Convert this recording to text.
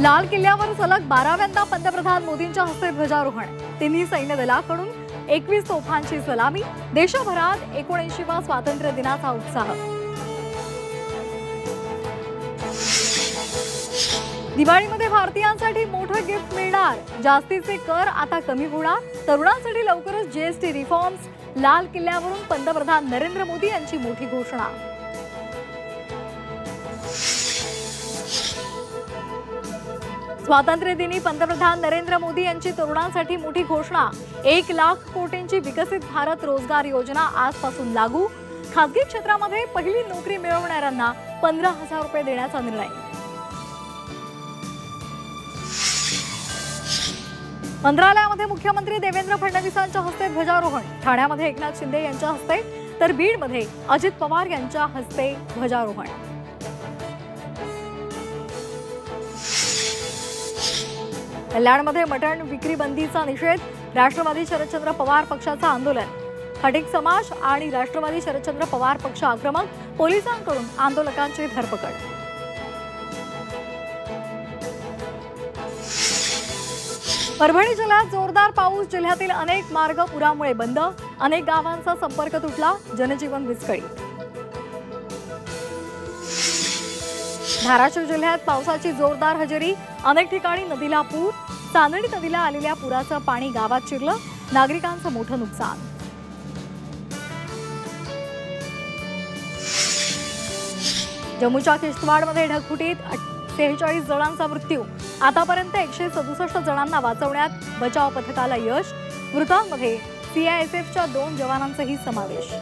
लाल किल्ल्यावर सलग 12व्यांदा पंतप्रधान मोदींच्या हस्ते ध्वजारोहण। तिन्ही सैन्य दलाकडून 21 तोफांची सलामी। देशभरात 79व्या स्वातंत्र्य दिनाचा उत्साह। दिवाळीमध्ये भारतीयांसाठी मोठं गिफ्ट मिळणार। जास्तीचे कर आता कमी होणार। तरुणांसाठी लवकरच जीएसटी रिफॉर्म्स। लाल किल्ल्यावरून पंतप्रधान नरेंद्र मोदी यांची मोठी घोषणा। स्वातंत्र्य दिनी पंतप्रधान नरेंद्र मोदी यांची तरुणांसाठी मोठी घोषणा। 1 लाख कोटींची विकसित भारत रोजगार योजना आजपासून लागू। खासगी क्षेत्रामध्ये पहिली नोकरी मिळवणाऱ्यांना 15,000 रुपये देण्याचा निर्णय। मंत्रालयामध्ये मुख्यमंत्री देवेंद्र फडणवीसांच्या हस्ते ध्वजारोहण। ठाण्यामध्ये एकनाथ शिंदे यांच्या हस्ते तर बीडमध्ये अजित पवार यांच्या हस्ते ध्वजारोहण। कल्याणमध्ये मटण विक्री बंदीचा निषेध। राष्ट्रवादी शरदचंद्र पवार पक्षाचं आंदोलन। खटिक समाज आणि राष्ट्रवादी शरदचंद्र पवार पक्ष आक्रमक। पोलिसांकडून आंदोलकांची धरपकड। परभणी जिल्ह्यात जोरदार पाऊस। जिल्ह्यातील अनेक मार्ग पुरामुळे बंद। अनेक गावांचा संपर्क तुटला। जनजीवन विस्कळीत। धाराशिव जिल्ह्यात पावसाची जोरदार हजेरी। अनेक ठिकाणी नदीला पूर। चांदणी नदीला आलेल्या पुराचं पाणी गावात शिरलं। नागरिकांचं मोठं नुकसान। जम्मूच्या किश्तवाडमध्ये ढगफुटीत 46 जणांचा मृत्यू। आतापर्यंत 167 जणांना वाचवण्यात बचाव पथकाला यश। मृतांमध्ये सीआयएसएफच्या 2 जवानांचाही समावेश।